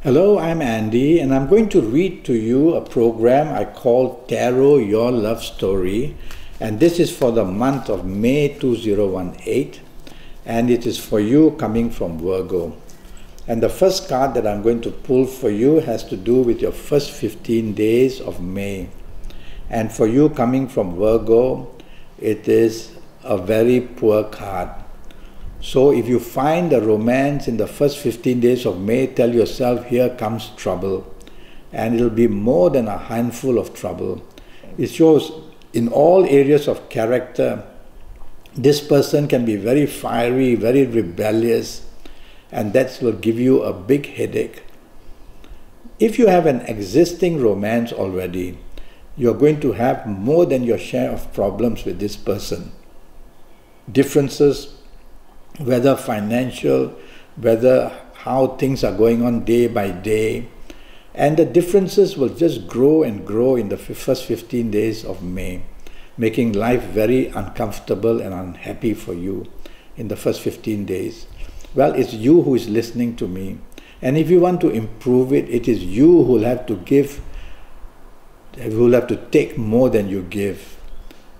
Hello, I'm Andy, and I'm going to read to you a program I call Tarot Your Love Story, and this is for the month of May 2018, and it is for you coming from Virgo. And the first card that I'm going to pull for you has to do with your first 15 days of May. And for you coming from Virgo, it is a very poor card. So if you find a romance in the first 15 days of May, tell yourself, here comes trouble. And it'll be more than a handful of trouble. It shows in all areas of character, this person can be very fiery, very rebellious, and that will give you a big headache. If you have an existing romance already, you're going to have more than your share of problems with this person. Differences, whether financial, whether how things are going on day by day, and the differences will just grow and grow in the first 15 days of May, making life very uncomfortable and unhappy for you in the first 15 days. Well, it's you who is listening to me, and if you want to improve it, it is you who will have to give, who will have to take more than you give.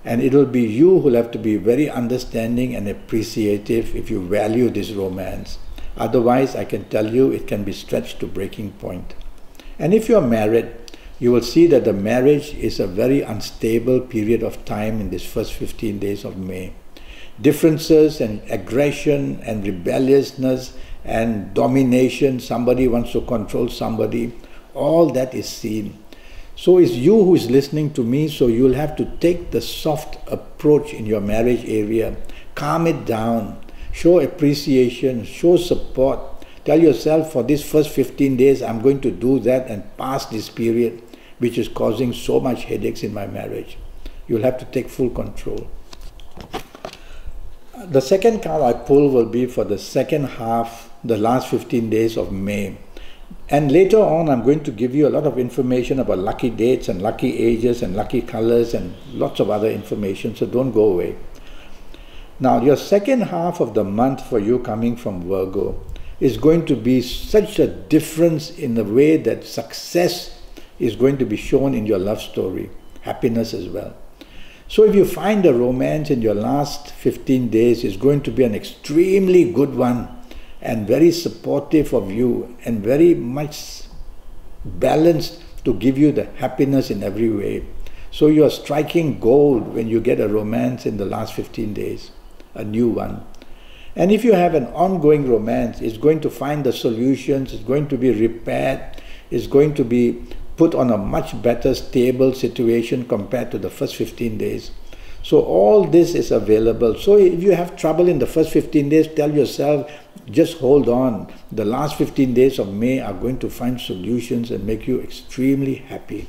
And it will be you who will have to be very understanding and appreciative if you value this romance. Otherwise, I can tell you, it can be stretched to breaking point. And if you are married, you will see that the marriage is a very unstable period of time in this first 15 days of May. Differences and aggression and rebelliousness and domination, somebody wants to control somebody, all that is seen. So it's you who is listening to me, so you'll have to take the soft approach in your marriage area, calm it down, show appreciation, show support. Tell yourself, for this first 15 days, I'm going to do that and pass this period, which is causing so much headaches in my marriage. You'll have to take full control. The second card I pull will be for the second half, the last 15 days of May. And later on, I'm going to give you a lot of information about lucky dates and lucky ages and lucky colors and lots of other information, so don't go away. Now, your second half of the month for you coming from Virgo is going to be such a difference in the way that success is going to be shown in your love story, happiness as well. So if you find a romance in your last 15 days, it's going to be an extremely good one, and very supportive of you and very much balanced to give you the happiness in every way. So you are striking gold when you get a romance in the last 15 days, a new one. And if you have an ongoing romance, it's going to find the solutions, it's going to be repaired, it's going to be put on a much better stable situation compared to the first 15 days. So all this is available. So if you have trouble in the first 15 days, tell yourself, just hold on. The last 15 days of May are going to find solutions and make you extremely happy.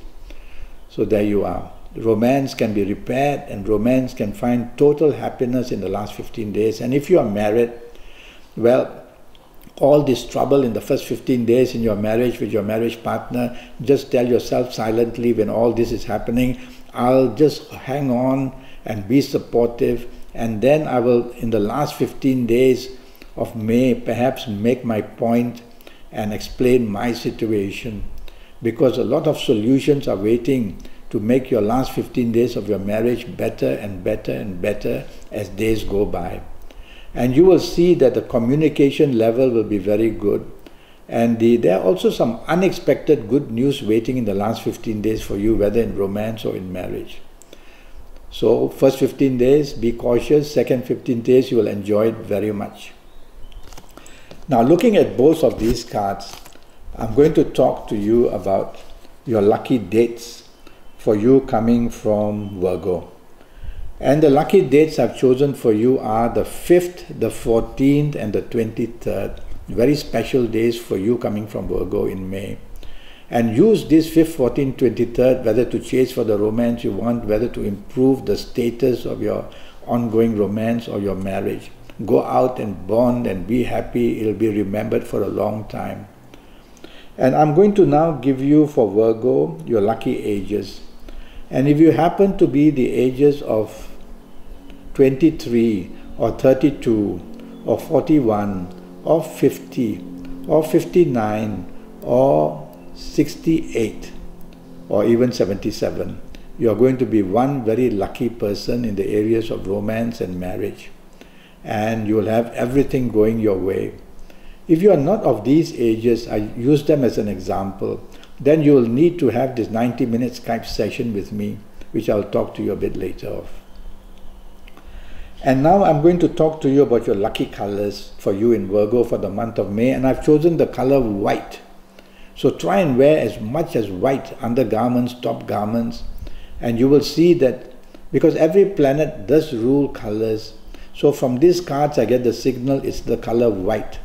So there you are. Romance can be repaired, and romance can find total happiness in the last 15 days. And if you are married, well, all this trouble in the first 15 days in your marriage with your marriage partner, just tell yourself silently when all this is happening, I'll just hang on and be supportive, and then I will, in the last 15 days of May, perhaps make my point and explain my situation, because a lot of solutions are waiting to make your last 15 days of your marriage better and better and better as days go by. And you will see that the communication level will be very good, and there are also some unexpected good news waiting in the last 15 days for you, whether in romance or in marriage. So first 15 days, be cautious. Second 15 days, you will enjoy it very much. Now, looking at both of these cards, I'm going to talk to you about your lucky dates for you coming from Virgo. And the lucky dates I've chosen for you are the 5th, the 14th, and the 23rd. Very special days for you coming from Virgo in May. And use this 5th, 14th, 23rd, whether to chase for the romance you want, whether to improve the status of your ongoing romance or your marriage. Go out and bond and be happy. It'll be remembered for a long time. And I'm going to now give you, for Virgo, your lucky ages. And if you happen to be the ages of 23 or 32 or 41 or 50 or 59 or 68 or even 77. You are going to be one very lucky person in the areas of romance and marriage, and you will have everything going your way. If you are not of these ages, I use them as an example, then you will need to have this 90-minute Skype session with me, which I'll talk to you a bit later of. And now I'm going to talk to you about your lucky colors for you in Virgo for the month of May, and I've chosen the color white. So try and wear as much as white undergarments, top garments, and you will see that because every planet does rule colors. So from these cards I get the signal it's the color white.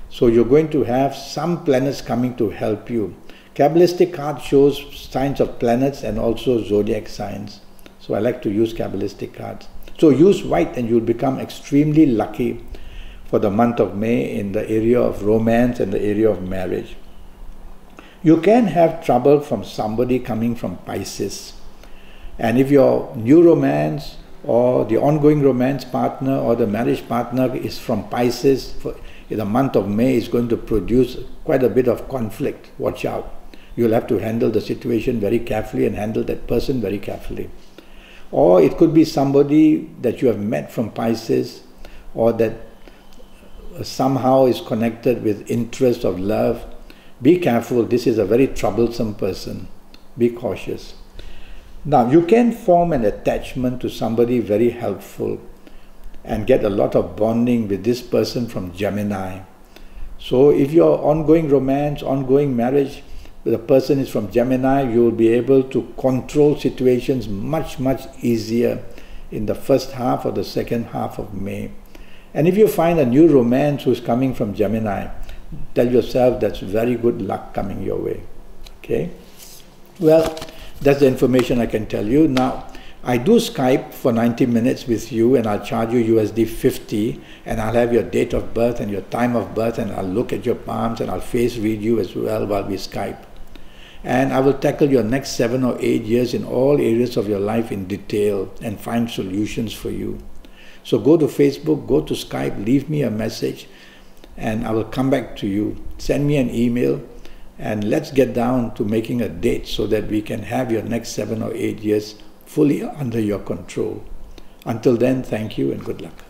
So you're going to have some planets coming to help you. Kabbalistic card shows signs of planets and also zodiac signs. So I like to use Kabbalistic cards. So use white and you'll become extremely lucky for the month of May in the area of romance and the area of marriage. You can have trouble from somebody coming from Pisces. And if your new romance or the ongoing romance partner or the marriage partner is from Pisces, in the month of May is going to produce quite a bit of conflict. Watch out. You'll have to handle the situation very carefully and handle that person very carefully. Or it could be somebody that you have met from Pisces or that somehow is connected with interest of love. Be careful, this is a very troublesome person. Be cautious. Now, you can form an attachment to somebody very helpful and get a lot of bonding with this person from Gemini. So if your ongoing romance, ongoing marriage, the person is from Gemini, you will be able to control situations much easier in the first half or the second half of May. And if you find a new romance who is coming from Gemini, tell yourself that's very good luck coming your way. Okay? Well, that's the information I can tell you. Now, I do Skype for 90 minutes with you and I'll charge you USD 50 and I'll have your date of birth and your time of birth and I'll look at your palms and I'll face read you as well while we Skype. And I will tackle your next 7 or 8 years in all areas of your life in detail and find solutions for you. So go to Facebook, go to Skype, leave me a message and I will come back to you. Send me an email and let's get down to making a date so that we can have your next 7 or 8 years fully under your control. Until then, thank you and good luck.